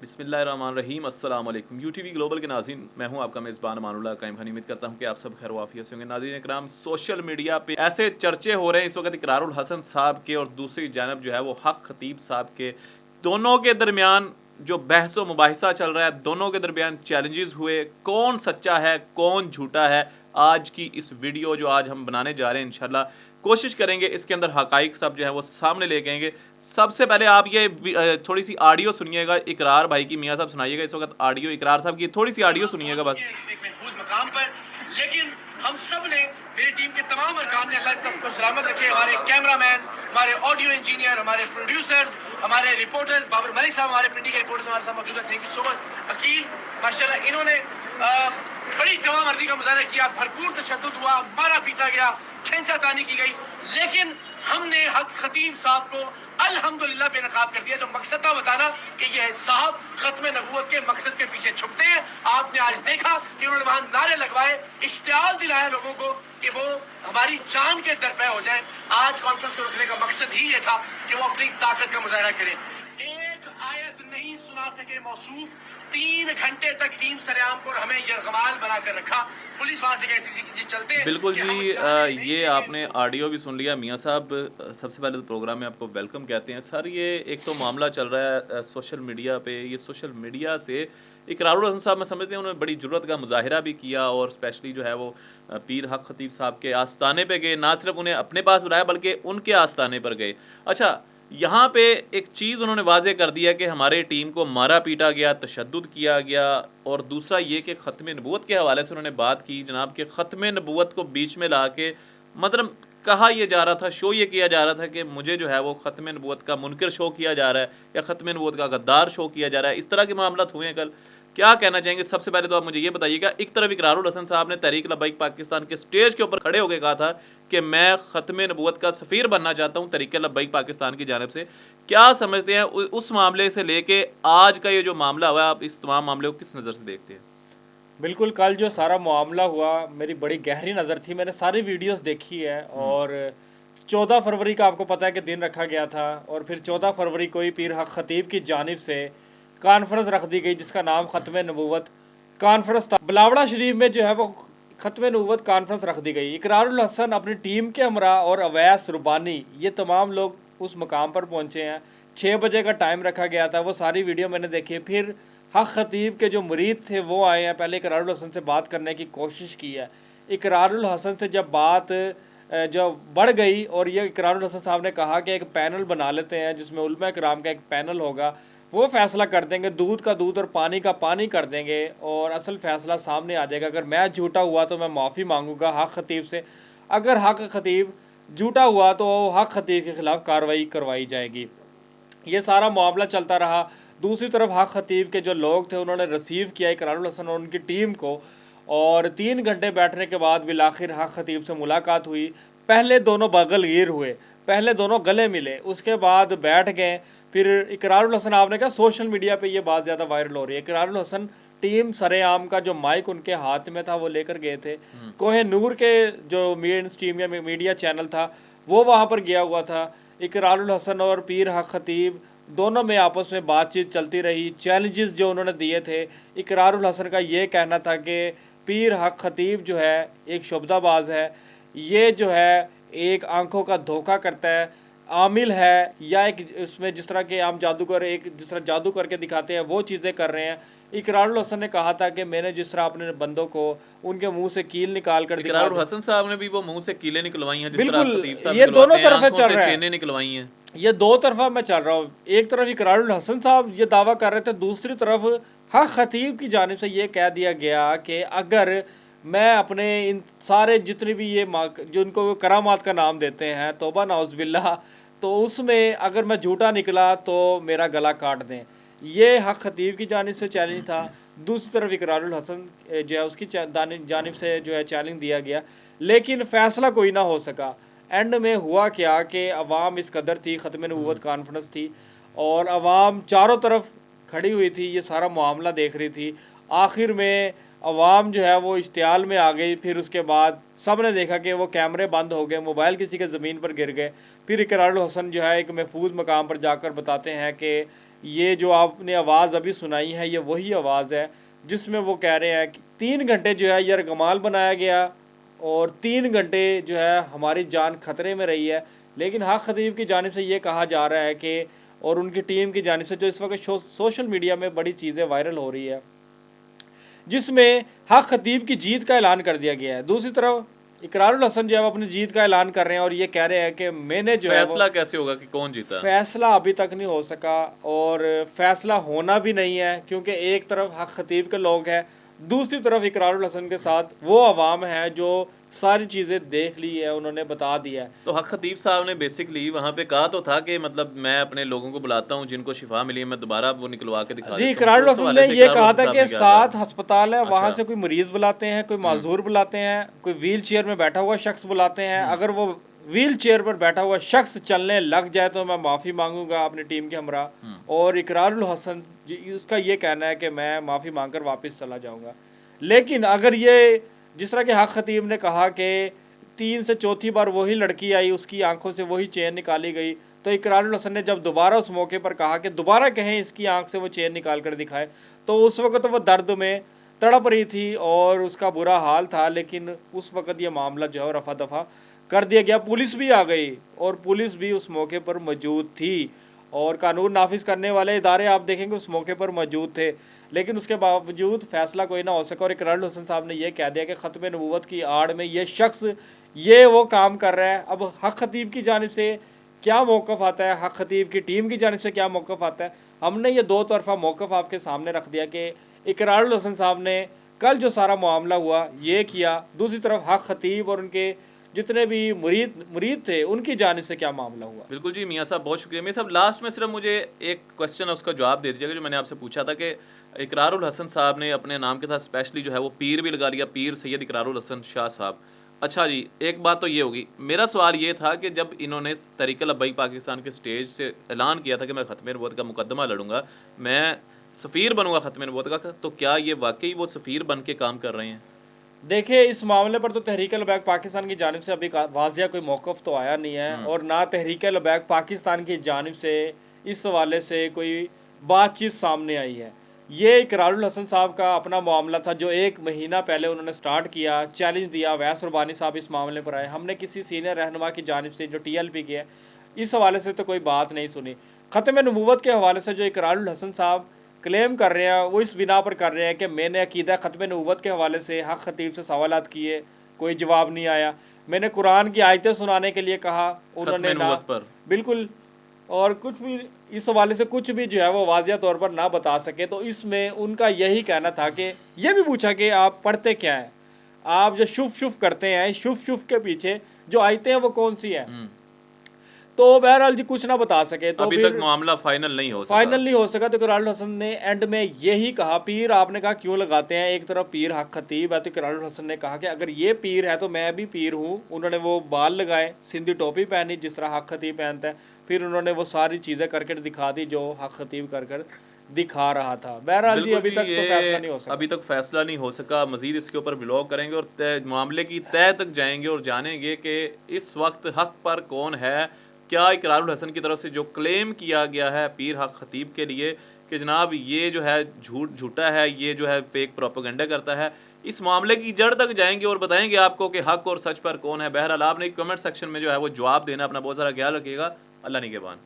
बिस्मिल्लाहिर्रहमानिर्रहीम अस्सलाम वालेकुम यूटीवी ग्लोबल के नाज़रीन, मैं हूं आपका मेज़बान अमानुल्लाह कायम खान। उम्मीद करता हूं कि आप सब खैर वाफियत से होंगे। नाज़रीन इकराम, सोशल मीडिया पे ऐसे चर्चे हो रहे हैं इस वक्त इकरारुल हसन साहब के और दूसरी जानब जो है वो हक खतीब साहब के, दोनों के दरमियान जो बहस व मुबाहिसा चल रहा है, दोनों के दरमियान चैलेंजेस हुए, कौन सच्चा है कौन झूठा है। आज की इस वीडियो जो आज हम बनाने जा रहे हैं, इंशाल्लाह कोशिश करेंगे इसके अंदर हकाइक सब जो है वो सामने लेके आएंगे। सबसे पहले आप ये थोड़ी सी ऑडियो सुनिएगा, इकरार भाई की। मियाँ साहब सुनाइएगा इस वक्त ऑडियो, इकरार साहब की थोड़ी सी ऑडियो सुनिएगा बस। एक महफूज मकाम पर, लेकिन हम सब ने, मेरी टीम के तमाम अरकान ने, अल्लाह तक को सलामत रखे, हमारे कैमरामैन, हमारे ऑडियो इंजीनियर, हमारे प्रोड्यूसर्स, हमारे रिपोर्टर्स, बाबर मलिक साहब हमारे प्रिंटिंग के रिपोर्टर्स हमारे साथ मौजूद है। Thank you so much. Aqeel माशाल्लाह इन्होंने बड़ी जवामर्दी का मुजाहरा किया, भरपूर तशद्दुद हुआ, मारा पीटा गया, खींचातानी की गई, लेकिन हमने हक खतीब साहब को अल्हम्दुलिल्लाह बेनकाब कर दिया। जो मकसद था बताना कि ये साहब खत्म नबूवत के मकसद के पीछे छुपते हैं। आपने आज देखा कि उन्होंने वहां नारे लगवाए, इश्तियाल दिलाया लोगों को कि वो हमारी जान के दरपे हो जाए। आज कॉन्फ्रेंस को रखने का मकसद ही ये था कि वो अपनी ताकत का मुजाहरा करें। एक आयत नहीं सुना सके मौसूफ, 3 घंटे तक टीम सरेआम को हमें यरगमाल बनाकर रखा। पुलिस वहां से कहती थी कि जी चलते हैं। बिल्कुल जी, ये आपने ऑडियो भी सुन लिया। मियाँ साहब, सबसे पहले तो प्रोग्राम में आपको वेलकम कहते हैं सर। ये एक तो मामला चल रहा है सोशल मीडिया पे, ये सोशल मीडिया से इकरारुल हसन साहब, मैं समझते हैं उन्होंने बड़ी जुर्रत का मुजाहिरा भी किया और स्पेशली जो है वो पीर हक खतीब साहब के आस्थाने पे गए, ना सिर्फ उन्हें अपने पास बुलाया बल्कि उनके आस्थाने पर गए। अच्छा, यहाँ पे एक चीज़ उन्होंने वाज़े कर दिया कि हमारे टीम को मारा पीटा गया, तशद्दुद किया गया, और दूसरा ये कि ख़त्म नबूवत के हवाले से उन्होंने बात की जनाब कि ख़त्म नबूवत को बीच में ला के, मतलब कहा यह जा रहा था, शो ये किया जा रहा था कि मुझे जो है वो ख़त्म नबूवत का मुनकर शो किया जा रहा है या ख़त्म नबूवत का गद्दार शो किया जा रहा है। इस तरह के मामला हुए हैं कल। क्या कहना चाहेंगे? सबसे पहले तो आप मुझे ये बताइएगा, एक तरफ इकरारुल हसन साहब ने तहरीक लब्बैक पाकिस्तान के स्टेज के ऊपर खड़े होकर कहा था कि मैं ख़त्म नबूवत का सफ़ीर बनना चाहता हूँ तहरीक लब्बैक पाकिस्तान की जानिब से। क्या समझते हैं उस मामले से लेके आज का ये जो मामला हुआ, आप इस तमाम मामले को किस नज़र से देखते हैं? बिल्कुल, कल जो सारा मामला हुआ मेरी बड़ी गहरी नज़र थी, मैंने सारी वीडियोस देखी है। और 14 फरवरी का आपको पता है कि दिन रखा गया था, और फिर 14 फरवरी को ही पीर हक खतीब की जानिब से कॉन्फ्रेंस रख दी गई जिसका नाम ख़त्म नबूवत कॉन्फ्रेंस था। बिलावड़ा शरीफ में जो है वो ख़त्म नबूवत कॉन्फ्रेंस रख दी गई। इकरारुल हसन अपनी टीम के हमरा और अवैस रुबानी, ये तमाम लोग उस मकाम पर पहुँचे हैं। 6 बजे का टाइम रखा गया था, वो सारी वीडियो मैंने देखी। फिर हक खतीब के जो मुरीद थे वो आए हैं, पहले इकरारुल हसन से बात करने की कोशिश की है। इकरारुल हसन से जब बात जो बढ़ गई और ये इकरारुल हसन साहब ने कहा कि एक पैनल बना लेते हैं जिसमें उलमा कराम का एक पैनल होगा, वो फैसला कर देंगे, दूध का दूध और पानी का पानी कर देंगे और असल फैसला सामने आ जाएगा। अगर मैं झूठा हुआ तो मैं माफ़ी मांगूंगा हक खतीब से, अगर हक खतीब झूठा हुआ तो हक खतीब के ख़िलाफ़ कार्रवाई करवाई जाएगी। ये सारा मामला चलता रहा। दूसरी तरफ हक खतीब के जो लोग थे उन्होंने रिसीव किया इकरारुल हसन और उनकी टीम को, और 3 घंटे बैठने के बाद बिलाखिर हक खतीब से मुलाकात हुई। पहले दोनों बगलगीर हुए, पहले दोनों गले मिले, उसके बाद बैठ गए। फिर इकरारुल हसन, आपने कहा सोशल मीडिया पे ये बात ज़्यादा वायरल हो रही है, इकरारुल हसन टीम सरेआम का जो माइक उनके हाथ में था वो लेकर गए थे। कोहिनूर के जो मेन स्ट्रीम या मीडिया चैनल था वो वहाँ पर गया हुआ था। इकरारुल हसन और पीर हक खतीब दोनों में आपस में बातचीत चलती रही। चैलेंजेस जो उन्होंने दिए थे, इकरारुल हसन का ये कहना था कि पीर हक खतीब जो है एक शुबदाबाज है, ये जो है एक आंखों का धोखा करता है, आमिल है, या एक इसमें जिस तरह के आम जादूगर एक जिस तरह जादू करके दिखाते हैं वो चीज़ें कर रहे हैं। इकरारुल हसन ने कहा था कि मैंने जिस तरह अपने बंदों को उनके मुंह से कील निकाल कर इकरारुल हसन साहब ने भी वो मुंह से कीलें निकलवाई हैं, जिस तरह बिल्कुल, खतीब साहब ये दोनों निकलवाते हैं, तरफा आंखों चल से रहा है, चेनें निकलवाई हैं। ये दो तरफा मैं चल रहा हूँ। एक तरफ इकरारुल हसन साहब ये दावा कर रहे थे, दूसरी तरफ हक खतीब की जानिब से ये कह दिया गया कि अगर मैं अपने इन सारे जितने भी ये जो इनको करामात का नाम देते हैं, तौबा नाउज़ुबिल्लाह, तो उसमें अगर मैं झूठा निकला तो मेरा गला काट दें। ये हक खतीब की जानिब से चैलेंज था। दूसरी तरफ इकरारुल हसन जो है उसकी जानिब से जो है चैलेंज दिया गया, लेकिन फ़ैसला कोई ना हो सका। एंड में हुआ क्या कि अवाम इस कदर थी, ख़त्म नबूवत कॉन्फ्रेंस थी और अवाम चारों तरफ खड़ी हुई थी, ये सारा मामला देख रही थी। आखिर में अवाम जो है वो इश्तियाल में आ गई। फिर उसके बाद सब ने देखा कि वो कैमरे बंद हो गए, मोबाइल किसी के ज़मीन पर गिर गए। फिर इकरारुल हसन जो है एक महफूज मकाम पर जाकर बताते हैं कि ये जो आपने आवाज़ अभी सुनाई है ये वही आवाज़ है जिसमें वो कह रहे हैं कि 3 घंटे जो है यरगमाल बनाया गया और 3 घंटे जो है हमारी जान खतरे में रही है। लेकिन हक खतीब की जानिब से ये कहा जा रहा है कि और उनकी टीम की जानिब से जो इस वक्त सोशल मीडिया में बड़ी चीज़ें वायरल हो रही है जिसमें हक खतीब की जीत का ऐलान कर दिया गया है। दूसरी तरफ इकरारुल हसन जो है वो अपनी जीत का ऐलान कर रहे हैं और ये कह रहे हैं कि मैंने जो है फैसला कैसे होगा कि कौन जीता? फैसला अभी तक नहीं हो सका और फैसला होना भी नहीं है क्योंकि एक तरफ हक खतीब के लोग हैं, दूसरी तरफ इकरारुल हसन के साथ वो अवाम है जो सारी चीज़ें देख ली है, उन्होंने बता दिया है। तो हक खतीब साहब ने बेसिकली वहाँ पे कहा तो था कि मतलब मैं अपने लोगों को बुलाता हूँ जिनको शिफा मिली है, मैं दोबारा वो निकलवा के दिखा जी, देता हूँ। इकरारुल तो उस हसन हवाले ने से ये इकरारुल कहा हसन था साहब कि ने क्या 7 कहा? अस्पताल है, वहाँ अच्छा। से कोई मरीज बुलाते हैं, कोई माजूर बुलाते हैं, कोई व्हील चेयर में बैठा हुआ शख्स बुलाते हैं। अगर वो व्हील चेयर पर बैठा हुआ शख्स चलने लग जाए तो मैं माफ़ी मांगूंगा अपनी टीम के हमरा। और इकरारुल हसन उसका ये कहना है कि मैं माफ़ी मांगकर वापस चला जाऊंगा। लेकिन अगर ये जिस तरह के हक खतीब ने कहा कि 3 से चौथी बार वही लड़की आई, उसकी आंखों से वही चेन निकाली गई, तो इकरारुल हसन ने जब दोबारा उस मौके पर कहा कि दोबारा कहें इसकी आंख से वो चेन निकाल कर दिखाए, तो उस वक्त तो वो दर्द में तड़प रही थी और उसका बुरा हाल था। लेकिन उस वक्त ये मामला जो है रफा दफा कर दिया गया, पुलिस भी आ गई और पुलिस भी उस मौके पर मौजूद थी और कानून नाफिज करने वाले इदारे आप देखेंगे उस मौके पर मौजूद थे। लेकिन उसके बावजूद फैसला कोई ना हो सका और इकरारुल हसन साहब ने यह कह दिया कि ख़त्म नबूवत की आड़ में ये शख्स ये वो काम कर रहा है। अब हक खतीब की जानिब से क्या मौक़िफ़ आता है, हक खतीब की टीम की जानिब से क्या मौक़िफ़ आता है, हमने ये दो तरफ़ा मौक़िफ़ आपके सामने रख दिया कि इकरारुल हसन साहब ने कल जो सारा मामला हुआ ये किया, दूसरी तरफ हक खतीब और उनके जितने भी मुरीद थे उनकी जानिब से क्या मामला हुआ। बिल्कुल जी, मियाँ साहब बहुत शुक्रिया। मियाँ साहब लास्ट में सिर्फ मुझे एक क्वेश्चन है उसका जवाब दे दीजिएगा जो मैंने आपसे पूछा था कि इकरारुल हसन साहब ने अपने नाम के साथ स्पेशली जो है वो पीर भी लगा लिया, पीर सैयद इकरारुल हसन शाह साहब। अच्छा जी, एक बात तो ये होगी, मेरा सवाल ये था कि जब इन्होंने तहरीक लब्बैक पाकिस्तान के स्टेज से ऐलान किया था कि मैं ख़त्म नबूवत का मुकदमा लड़ूंगा, मैं सफ़ीर बनूंगा ख़त्म नबूवत का, तो क्या ये वाकई वो सफ़ीर बन के काम कर रहे हैं? देखिए इस मामले पर तो तहरीक लब्बैक पाकिस्तान की जानिब से अभी वाज़िया कोई मौक़िफ़ तो आया नहीं है और ना तहरीक लब्बैक पाकिस्तान की जानिब से इस हवाले से कोई बातचीत सामने आई है। ये इकरारुल हसन साहब का अपना मामला था जो 1 महीना पहले उन्होंने स्टार्ट किया, चैलेंज दिया, अवैस रबानी साहब इस मामले पर आए, हमने किसी सीनियर रहनुमा की जानिब से जो TLP की है इस हवाले से तो कोई बात नहीं सुनी। ख़त्म नबूवत के हवाले से जो इकरारुल हसन साहब क्लेम कर रहे हैं वो इस बिना पर कर रहे हैं कि मैंने अकीदा ख़त्म नबूवत के हवाले से हक खतीब से सवालात किए, कोई जवाब नहीं आया। मैंने कुरान की आयतें सुनाने के लिए कहा, उन्होंने ख़त्म ना, नबूवत पर बिल्कुल, और कुछ भी इस हवाले से कुछ भी जो है वो वाज़िया तौर पर ना बता सके। तो इसमें उनका यही कहना था कि ये भी पूछा कि आप पढ़ते क्या हैं, आप जो शुफ शुफ करते हैं, शुफ शुफ के पीछे जो आयतें हैं वो कौन सी हैं। तो बहरहाल जी कुछ ना बता सके, तो अभी तक मामला फाइनल नहीं हो सका। फाइनल नहीं हो सका। तो इकरारुल हसन ने एंड में यही कहा, पीर आपने कहा क्यों लगाते हैं, एक तरफ पीर हक खतीब है, तो इकरारुल हसन ने कहा कि अगर ये पीर है तो मैं भी पीर हूँ। उन्होंने वो बाल लगाए, सिंधी टोपी पहनी जिस तरह हक खतीब पहनता है, फिर उन्होंने वो सारी चीज़ें करके दिखा दी जो हक खतीब कर दिखा रहा था। बहरहाल जी अभी तक तो फैसला नहीं हो सका। अभी तक फैसला नहीं हो सका, मजीद इसके ऊपर ब्लॉग करेंगे और मामले की तह तक जाएंगे और जानेंगे कि इस वक्त हक पर कौन है। क्या इकरारुल हसन की तरफ से जो क्लेम किया गया है पीर हक खतीब के लिए कि जनाब ये जो है झूठा है, ये जो है फेक प्रोपेगेंडा करता है, इस मामले की जड़ तक जाएंगे और बताएंगे आपको कि हक और सच पर कौन है। बहरहाल आपने कमेंट सेक्शन में जो है वो जवाब देना, अपना बहुत सारा ख्याल रखिएगा। अल्लाह निगहबान।